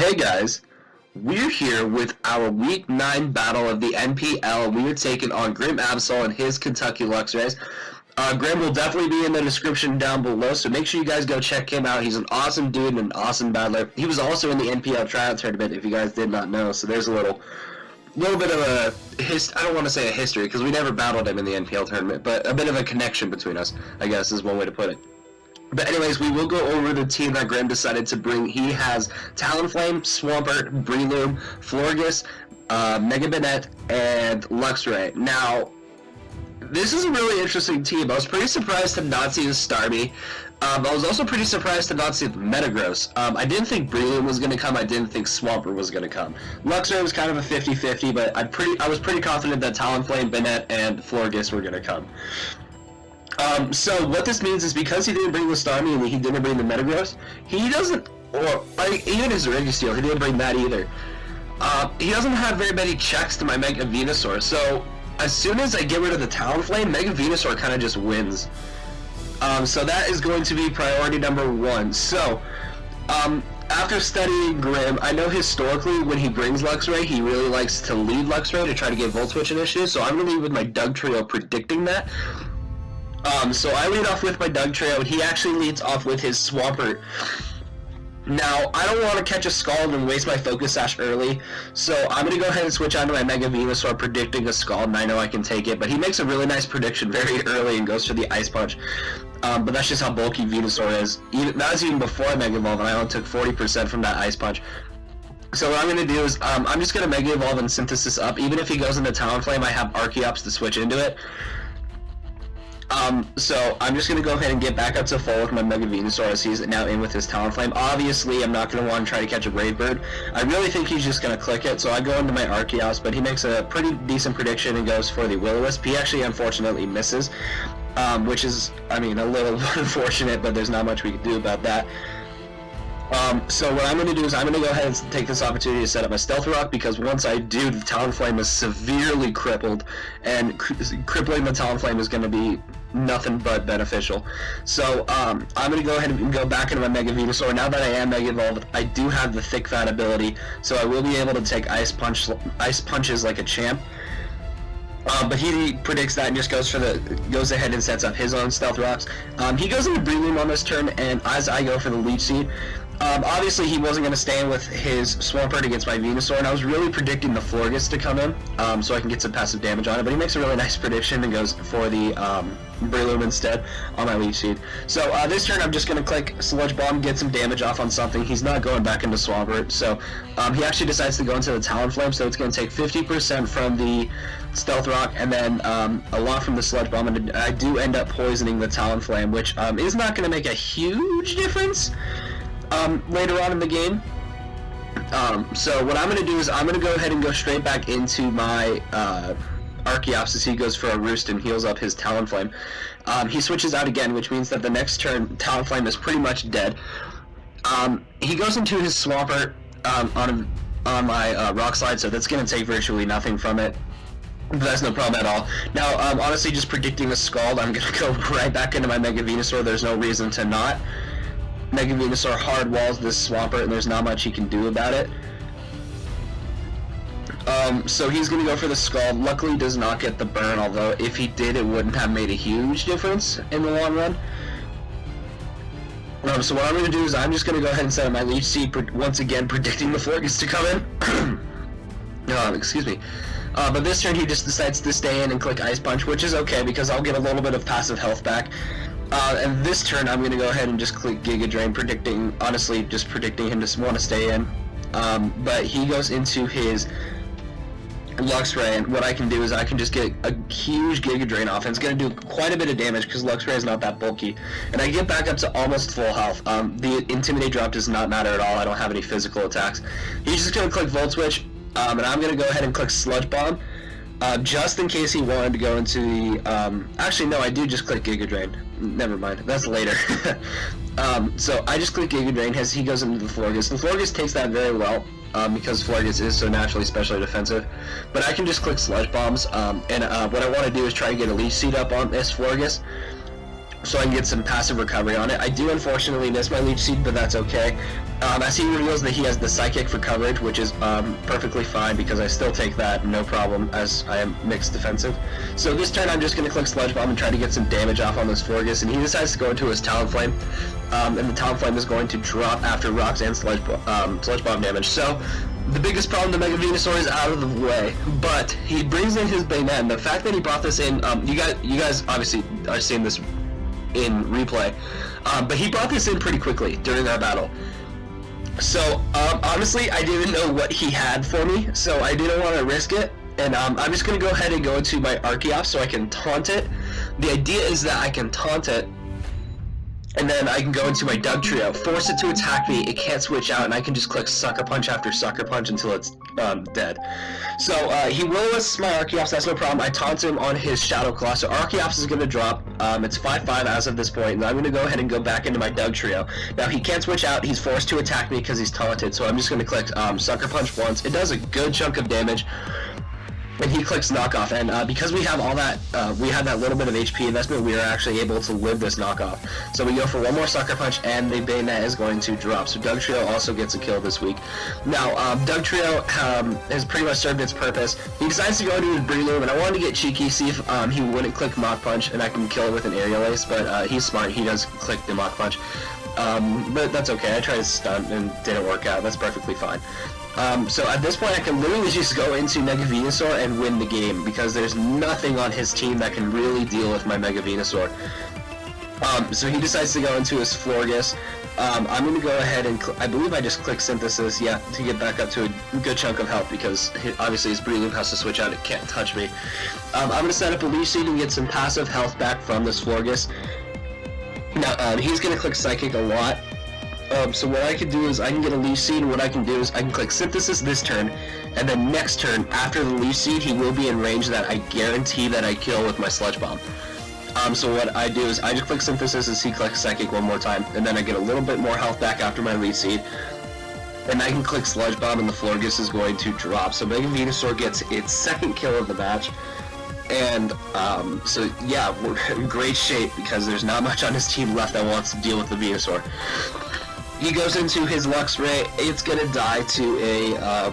Hey guys, we're here with our Week 9 battle of the NPL. We are taking on Grim Absol and his Kentucky Luxrays. Grim will definitely be in the description down below, so make sure you guys go check him out. He's an awesome dude and an awesome battler. He was also in the NPL tryout tournament, if you guys did not know, so there's a little bit of a I don't want to say a history, because we never battled him in the NPL tournament, but a bit of a connection between us, I guess, is one way to put it. But anyways, we will go over the team that Graham decided to bring. He has Talonflame, Swampert, Breloom, Florges, Mega Banette, and Luxray. Now, this is a really interesting team. I was pretty surprised to not see the Starmie. I was also pretty surprised to not see the Metagross. I didn't think Breloom was going to come. I didn't think Swampert was going to come. Luxray was kind of a 50-50, but I was pretty confident that Talonflame, Banette, and Florges were going to come. So what this means is because he didn't bring the Starmie and he didn't bring the Metagross, he doesn't, or even his Registeel, he didn't bring that either. He doesn't have very many checks to my Mega Venusaur, so as soon as I get rid of the Talonflame, Mega Venusaur kind of just wins. So that is going to be priority number 1. So, after studying Grim, I know historically when he brings Luxray, he really likes to lead Luxray to try to get Volt Switch initiative, so I'm going to lead with my Dugtrio predicting that. So I lead off with my Dugtrio, and he actually leads off with his Swampert. Now, I don't want to catch a Scald and waste my Focus Sash early, so I'm going to go ahead and switch on to my Mega Venusaur predicting a Scald, and I know I can take it, but he makes a really nice prediction very early and goes for the Ice Punch. But that's just how bulky Venusaur is. That was even before I Mega Evolve, and I only took 40% from that Ice Punch. So what I'm going to do is, I'm just going to Mega Evolve and Synthesis up. Even if he goes into Talonflame, I have Archeops to switch into it. So I'm just going to go ahead and get back up to full with my Mega Venusaur as he's now in with his Talonflame. Obviously, I'm not going to want to try to catch a Brave Bird. I really think he's just going to click it, so I go into my Archeops, but he makes a pretty decent prediction and goes for the Will-O-Wisp. He actually, unfortunately, misses, which is, I mean, a little unfortunate, but there's not much we can do about that. So what I'm going to do is I'm going to go ahead and take this opportunity to set up my Stealth Rock, because once I do, the Talonflame is severely crippled, and crippling the Talonflame is going to be nothing but beneficial. So I'm going to go ahead and go back into my Mega Venusaur. Now that I am Mega Evolved, I do have the Thick Fat ability, so I will be able to take Ice Punches like a champ. But he predicts that and just goes ahead and sets up his own Stealth Rocks. He goes into Breloom on this turn, and as I go for the Leech Seed, obviously he wasn't going to stay in with his Swampert against my Venusaur, and I was really predicting the Florges to come in, so I can get some passive damage on it, but he makes a really nice prediction and goes for the Breloom instead on my Leech Seed. So this turn I'm just going to click Sludge Bomb, get some damage off on something. He's not going back into Swampert, so he actually decides to go into the Talonflame, so it's going to take 50% from the Stealth Rock, and then a lot from the Sludge Bomb, and I do end up poisoning the Talonflame, which is not going to make a huge difference later on in the game. So what I'm going to do is I'm going to go ahead and go straight back into my Archeops as he goes for a Roost and heals up his Talonflame. He switches out again, which means that the next turn Talonflame is pretty much dead. He goes into his Swampert on my Rock Slide, so that's going to take virtually nothing from it. That's no problem at all. Now, honestly, just predicting a Scald, I'm going to go right back into my Mega Venusaur. There's no reason to not. Mega Venusaur hard walls this Swampert, and there's not much he can do about it. So he's going to go for the Scald. Luckily, does not get the burn, although if he did, it wouldn't have made a huge difference in the long run. So what I'm going to do is I'm just going to go ahead and set up my Leech Seed, once again predicting the Florges to come in. Excuse me. But this turn he just decides to stay in and click Ice Punch, which is okay because I'll get a little bit of passive health back. And this turn I'm going to go ahead and just click Giga Drain, honestly just predicting him to want to stay in. But he goes into his Luxray, and what I can do is I can just get a huge Giga Drain off, and it's going to do quite a bit of damage because Luxray is not that bulky. And I get back up to almost full health. The Intimidate drop does not matter at all. I don't have any physical attacks. He's just going to click Volt Switch. And I'm going to go ahead and click Sludge Bomb, just in case he wanted to go into the, actually no, I do just click Giga Drain, never mind, that's later. So I just click Giga Drain as he goes into the Florges. The Florges takes that very well, because Florges is so naturally specially defensive, but I can just click Sludge Bombs, and what I want to do is try to get a Leech Seed up on this Florges. so I can get some passive recovery on it. I do unfortunately miss my leech seed, but that's okay. As he reveals that he has the psychic for coverage, which is perfectly fine because I still take that no problem as I am mixed defensive. So this turn I'm just going to click Sludge Bomb and try to get some damage off on this Florges, and he decides to go into his Talonflame, and the Talonflame is going to drop after rocks and Sludge Bomb damage. So the biggest problem to Mega Venusaur is out of the way, but he brings in his Bayonet, and the fact that he brought this in, you guys obviously are seeing this in replay, but he brought this in pretty quickly during our battle. So honestly, I didn't know what he had for me, so I didn't want to risk it, and I'm just going to go ahead and go into my Archeops so I can taunt it. The idea is that I can taunt it, and then I can go into my Dugtrio, force it to attack me, it can't switch out, and I can just click Sucker Punch after Sucker Punch until it's dead. So he will list my Archeops, that's no problem. I taunt him on his Shadow Claw, so Archeops is going to drop. It's 5-5 as of this point, and I'm going to go ahead and go back into my Dugtrio. Now he can't switch out, he's forced to attack me because he's taunted, so I'm just going to click Sucker Punch once. It does a good chunk of damage. And he clicks knockoff, and because we have all that, we had that little bit of HP investment, we are actually able to live this knockoff. So we go for one more Sucker Punch, and the Bayonet is going to drop. So Dugtrio also gets a kill this week. Now, Dugtrio has pretty much served its purpose. He decides to go into his Breloom, and I wanted to get cheeky, see if he wouldn't click Mach Punch, and I can kill it with an Aerial Ace, but he's smart, he does click the Mach Punch. But that's okay, I tried to stun and didn't work out, that's perfectly fine. So at this point I can literally just go into Mega Venusaur and win the game because there's nothing on his team that can really deal with my Mega Venusaur. So he decides to go into his Florges. I'm going to go ahead and, I believe I just click Synthesis, yeah, to get back up to a good chunk of health because obviously his Breloom has to switch out, it can't touch me. I'm going to set up a Leech Seed and get some passive health back from this Florges. Now, he's going to click Psychic a lot. So what I can do is I can get a Leech Seed, and what I can do is I can click Synthesis this turn, and then next turn, after the Leech Seed, he will be in range that I guarantee that I kill with my Sludge Bomb. So what I do is I just click Synthesis and he clicks Psychic one more time, and then I get a little bit more health back after my Leech Seed, and I can click Sludge Bomb, and the Florges is going to drop. So Mega Venusaur gets its second kill of the match. And so yeah, we're in great shape because there's not much on his team left that wants to deal with the Venusaur. He goes into his Luxray, it's gonna die to a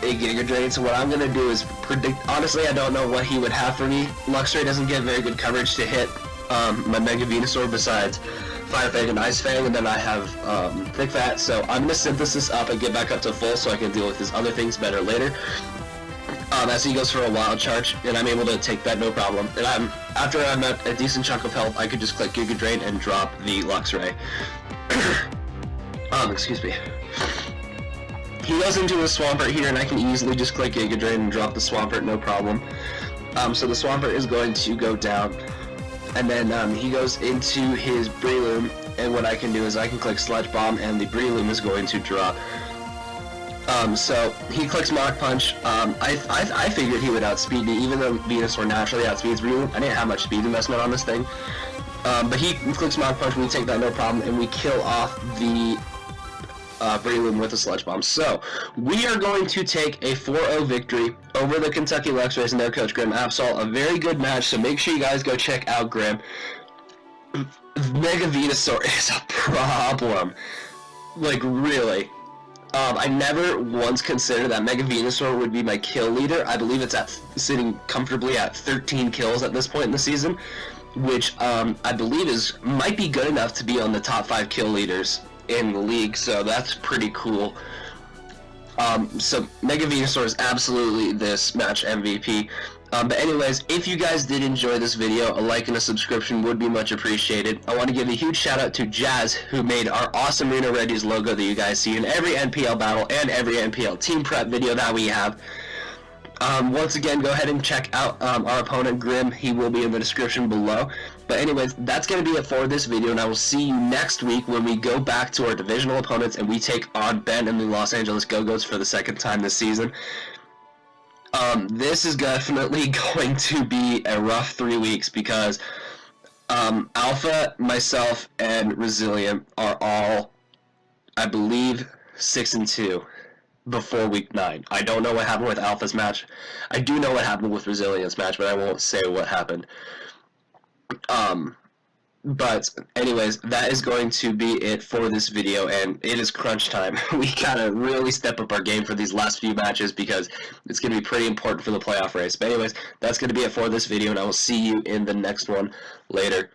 Giga Drain, so what I'm gonna do is predict, honestly I don't know what he would have for me. Luxray doesn't get very good coverage to hit my Mega Venusaur besides Fire Fang and Ice Fang, and then I have Thick Fat, so I'm gonna Synthesis up and get back up to full so I can deal with his other things better later. As he goes for a Wild Charge, and I'm able to take that no problem. And after I'm at a decent chunk of health, I could just click Giga Drain and drop the Luxray. Excuse me. He goes into a Swampert here, and I can easily just click Giga Drain and drop the Swampert, no problem. So the Swampert is going to go down, and then he goes into his Breloom, and what I can do is I can click Sludge Bomb, and the Breloom is going to drop. So he clicks Mach Punch. I figured he would outspeed me, even though Venusaur naturally outspeeds Breloom. I didn't have much speed investment on this thing. But he clicks Mach Punch, we take that no problem, and we kill off the Breloom with a Sludge Bomb. So, we are going to take a 4-0 victory over the Kentucky Luxrays and their coach Grim Absol. A very good match, so make sure you guys go check out Grim. Mega Venusaur is a problem. Like, really. I never once considered that Mega Venusaur would be my kill leader. I believe it's sitting comfortably at 13 kills at this point in the season, which I believe might be good enough to be on the top 5 kill leaders in the league, so that's pretty cool. So Mega Venusaur is absolutely this match MVP. But anyways, if you guys did enjoy this video, a like and a subscription would be much appreciated. I want to give a huge shout out to Jazz, who made our awesome Reno Regis logo that you guys see in every NPL battle and every NPL team prep video that we have. Once again, go ahead and check out our opponent Grim. He will be in the description below. But anyways, that's going to be it for this video, and I will see you next week when we go back to our divisional opponents and we take on Ben and the Los Angeles Gogoats for the second time this season. This is definitely going to be a rough 3 weeks because Alpha, myself, and Resilient are all, I believe, 6-2 before week 9. I don't know what happened with Alpha's match. I do know what happened with Resilient's match, but I won't say what happened. But anyways, that is going to be it for this video, and it is crunch time. We gotta really step up our game for these last few matches because it's gonna be pretty important for the playoff race. But anyways, that's gonna be it for this video, and I will see you in the next one later.